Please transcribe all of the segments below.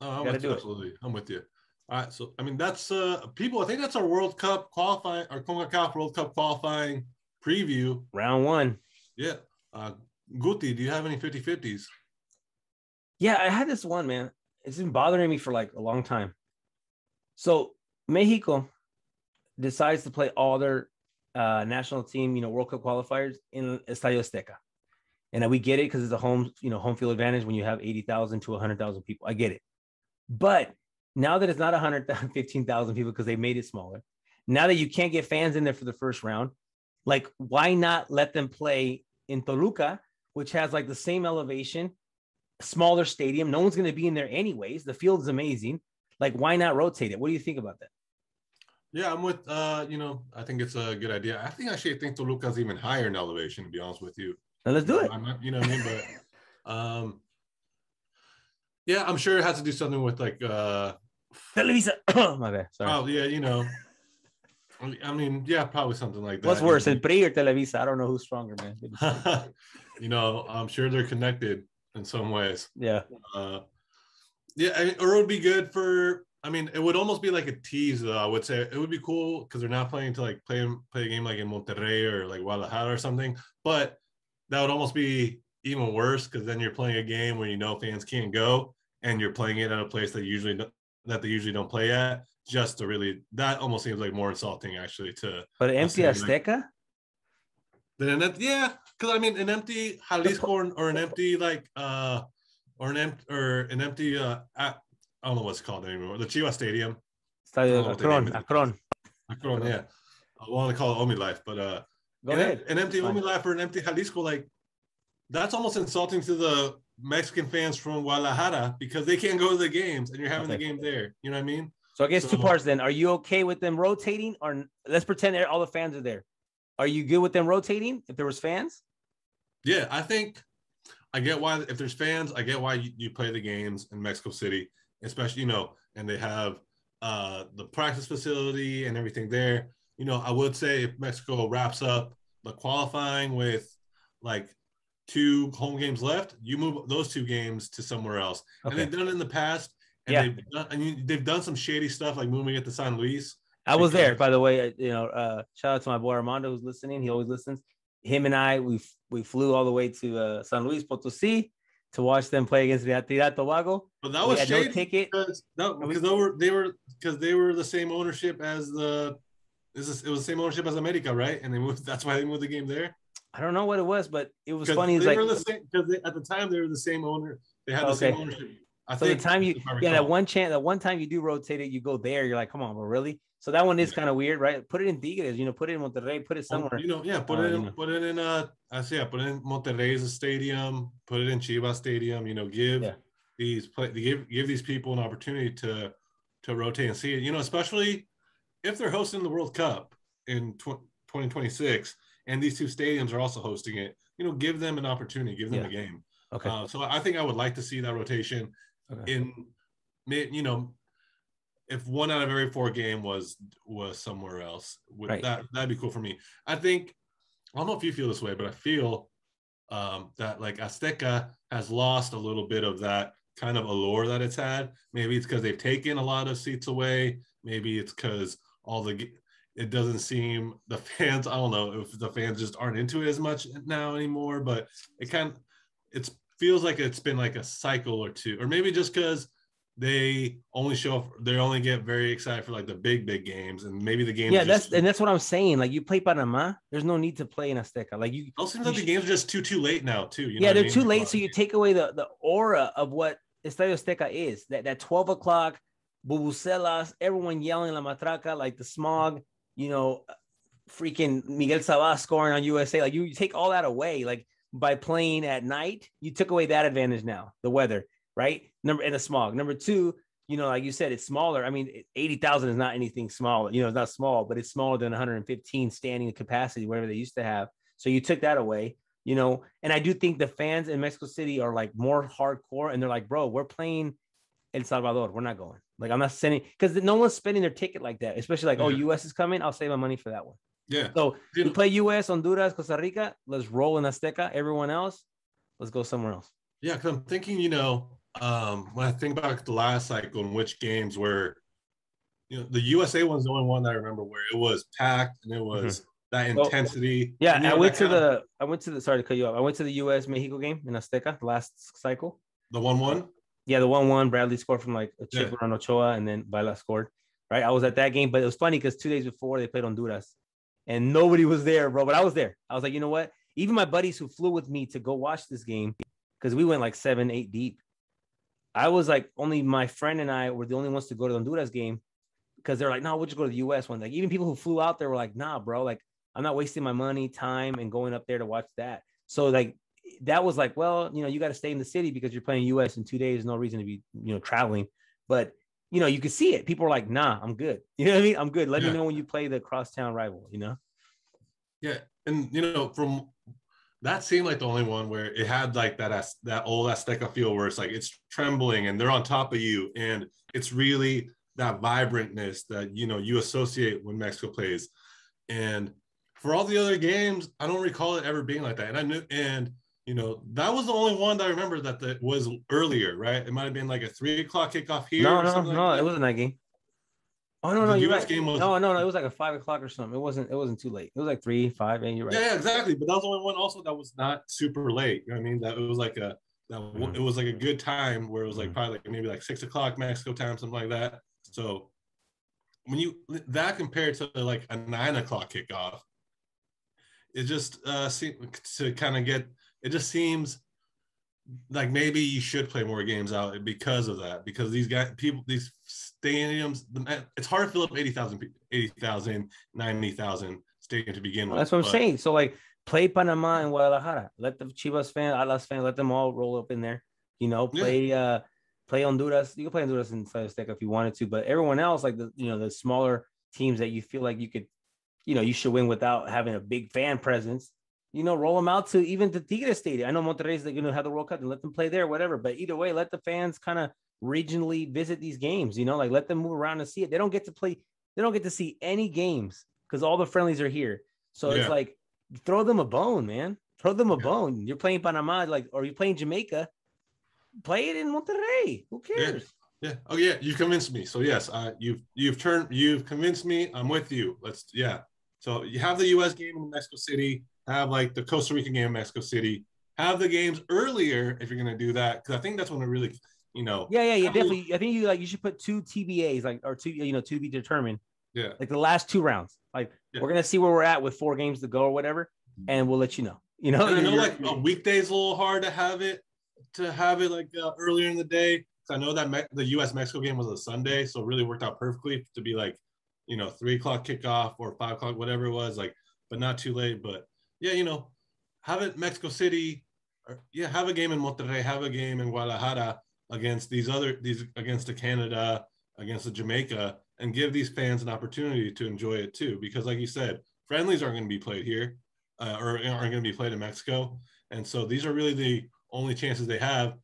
I'm Got to with you. do it. Absolutely. I'm with you. All right. So, I mean, that's people. I think that's our World Cup qualifying, our CONCACAF World Cup qualifying preview. Round one. Yeah. Guti, do you have any 50-50s? Yeah, I had this one, man. It's been bothering me for like a long time. So Mexico decides to play all their national team, World Cup qualifiers in Estadio Azteca. And we get it because it's a home field advantage when you have 80,000 to 100,000 people. I get it. But now that it's not 115,000 people because they made it smaller, now that you can't get fans in there for the first round, like, why not let them play in Toluca, which has like the same elevation, smaller stadium? No one's going to be in there anyways. The field is amazing. Like, why not rotate it? What do you think about that? Yeah, I'm with, I think it's a good idea. I think Toluca's even higher in elevation, to be honest with you. Now let's do it. You know what I mean? But, yeah, I'm sure it has to do something with like, Televisa. My bad. Sorry. Oh, yeah, I mean, yeah, probably something like that. What's worse, El PRI or Televisa? I don't know who's stronger, man. I'm sure they're connected in some ways. Yeah. Yeah, or it would be good for. I mean, it would almost be like a tease, though. I would say it would be cool because they're not playing to like play a game like in Monterrey or like Guadalajara or something. But that would almost be even worse because then you're playing a game where fans can't go, and you're playing it at a place that they usually don't play at. Just to really, that almost seems like more insulting actually to. But empty Azteca. Yeah, because I mean, an empty Jalisco or an empty like or an empty I don't know what's it called anymore. The Chivas Stadium. Estadio Akron. Yeah. I want to call it Omi Life, but an empty Omi Life or an empty Jalisco, like that's almost insulting to the Mexican fans from Guadalajara because they can't go to the games and you're having the game there. You know what I mean? So I guess two parts then. Are you okay with them rotating, or let's pretend all the fans are there? Are you good with them rotating if there was fans? Yeah, I think I get why if there's fans, I get why you play the games in Mexico City, especially, and they have the practice facility and everything there. I would say if Mexico wraps up the qualifying with like 2 home games left, you move those 2 games to somewhere else. Okay. And they've done it in the past. And they've done some shady stuff like moving it to San Luis. I was there, by the way. Shout out to my boy Armando who's listening. He always listens. Him and I, we flew all the way to San Luis Potosí to watch them play against Trinidad Tobago. But that was shady no ticket because they were the same ownership as it was the same ownership as America, right? And they moved. That's why they moved the game there. I don't know what it was, but it was funny. They were the same because at the time they were the same owner. They had the same ownership. I think the time that one time you do rotate it, you go there. You're like, come on, but really? So that one is kind of weird, right? Put it in Tigres, put it in Monterrey, put it somewhere. Put it in Monterrey's stadium, put it in Chivas Stadium. Give these people an opportunity to rotate and see it. Especially if they're hosting the World Cup in 2026, and these 2 stadiums are also hosting it. Give them an opportunity, give them a game. Okay. So I think I would like to see that rotation. Okay. If 1 out of every 4 game was somewhere else, that'd be cool for me. I think, I don't know if you feel this way, but I feel that like Azteca has lost a little bit of that kind of allure that it's had. Maybe it's because they've taken a lot of seats away. Maybe it's because it doesn't seem the fans. I don't know if the fans just aren't into it as much now anymore. But it feels like it's been like a cycle or 2, or maybe just because they only get very excited for like the big games, and maybe the games. Yeah, that's what I'm saying. Like, you play Panama, there's no need to play in Azteca. Like, it seems like the games are just too late now too. They're too late, so you take away the aura of what Estadio Azteca is. That 12 o'clock, bubucelas, everyone yelling la matraca, like the smog. Freaking Miguel Sabah scoring on USA. Like, you take all that away. Like, by playing at night, you took away that advantage now, the weather, right? And the smog. Number 2, like you said, it's smaller. I mean, 80,000 is not anything small. It's not small, but it's smaller than 115 standing capacity, whatever they used to have. So you took that away, and I do think the fans in Mexico City are like more hardcore, and they're like, bro, we're playing El Salvador. We're not going. Like, I'm not sending, because no one's spending their ticket like that, especially like, US is coming. I'll save my money for that one. Yeah. So we play US, Honduras, Costa Rica. Let's roll in Azteca. Everyone else, let's go somewhere else. Yeah, because I'm thinking, when I think about the last cycle and which games were, the USA was the only one that I remember where it was packed and it was that intensity. Yeah, and, I went to the sorry to cut you off. I went to the US Mexico game in Azteca the last cycle. The 1-1? Yeah, the 1-1. Bradley scored from like a chip around Ochoa, and then Baila scored. Right. I was at that game, but it was funny because 2 days before they played Honduras and nobody was there, bro. But I was there. I was like, you know what? Even my buddies who flew with me to go watch this game, because we went like 7, 8 deep. I was like, only my friend and I were the only ones to go to the Honduras game because they're like, no, we'll just go to the US one. Like, even people who flew out there were like, nah, bro, like, I'm not wasting my money, time, and going up there to watch that. So, like, that was like, well, you got to stay in the city because you're playing US in 2 days. No reason to be, traveling. But, you could see it. People are like, nah, I'm good. You know what I mean? I'm good. Let me know when you play the crosstown rival, Yeah. And, from that seemed like the only one where it had like that old Azteca feel where it's like it's trembling and they're on top of you. And it's really that vibrantness that, you associate when Mexico plays. And for all the other games, I don't recall it ever being like that. That was the only one that I remember that was earlier, right? It might have been like a 3:00 kickoff here. No, it wasn't that game. Oh no, you're right. Game was, no, it was like a 5:00 or something. It wasn't too late. It was like 3, 5, and you're right. Yeah, exactly. But that was the only one also that was not super late. You know what I mean? That it was like it was like a good time where it was like probably like maybe like 6:00 Mexico time, something like that. So when that compared to like a 9:00 kickoff, it just seemed to kind of get. It just seems like maybe you should play more games out because of that. Because these stadiums, it's hard to fill up 80,000, 90,000 stadium to begin with. That's what I'm saying. So like, play Panama and Guadalajara. Let the Chivas fan, Atlas fan, let them all roll up in there. Play Honduras. You can play Honduras in Estadio Azteca if you wanted to, but everyone else, like the smaller teams that you feel like you could, you should win without having a big fan presence. Roll them out to even the Tigres Stadium. I know Monterrey's going to have the World Cup and let them play there, whatever. But either way, let the fans kind of regionally visit these games. Like let them move around and see it. They don't get to play. They don't get to see any games because all the friendlies are here. So it's like throw them a bone, man. Throw them a bone. You're playing Panama, or you're playing Jamaica. Play it in Monterrey. Who cares? Yeah. Oh yeah, you convinced me. So yes, you've convinced me. I'm with you. So you have the U.S. game in Mexico City. Have like the Costa Rica game in Mexico City. Have the games earlier if you're gonna do that, because I think that's when it really, Yeah, definitely. I think you should put 2 TBAs, or 2, to be determined. Yeah. Like the last 2 rounds. Like we're gonna see where we're at with 4 games to go or whatever, and we'll let you know. And I know like a weekday's a little hard to have it like earlier in the day. I know that the U.S. Mexico game was a Sunday, so it really worked out perfectly to be like, 3:00 kickoff or 5:00, whatever it was, like, but not too late. But yeah, have it Mexico City, have a game in Monterrey, have a game in Guadalajara against against the Canada, against the Jamaica, and give these fans an opportunity to enjoy it too. Because like you said, friendlies aren't going to be played here, or aren't going to be played in Mexico, and so these are really the only chances they have.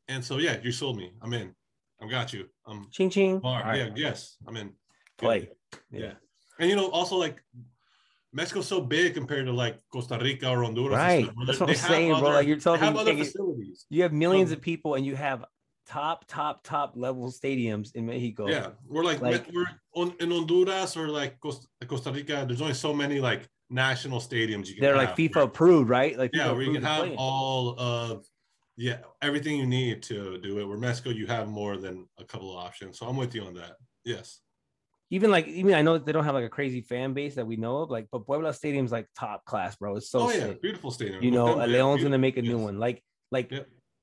And so yeah, you sold me. I'm in. I've got you. Ching ching. Right. Yes, I'm in. Play. Yeah. And also like Mexico's so big compared to like Costa Rica or Honduras. Right. That's what I'm saying, bro. Like you're telling me other facilities. You have millions of people and you have top level stadiums in Mexico. Yeah. We're in Honduras or like Costa Rica. There's only so many like national stadiums you can They're like FIFA approved, right? Like where you can have all of everything you need to do it. Where Mexico, you have more than a couple of options. So I'm with you on that. Yes. Even I know they don't have like a crazy fan base that we know of, but Puebla Stadium's like top class, bro. It's so sick. Beautiful stadium. Leon's gonna make a new one.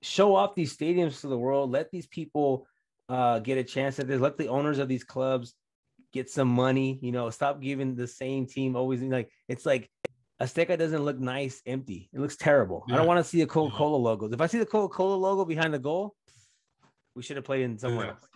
Show off these stadiums to the world. Let these people get a chance at this. Let the owners of these clubs get some money. Stop giving the same team always. It's like Azteca doesn't look nice empty. It looks terrible. I don't want to see the Coca-Cola logos. If I see the Coca-Cola logo behind the goal, we should have played in somewhere else.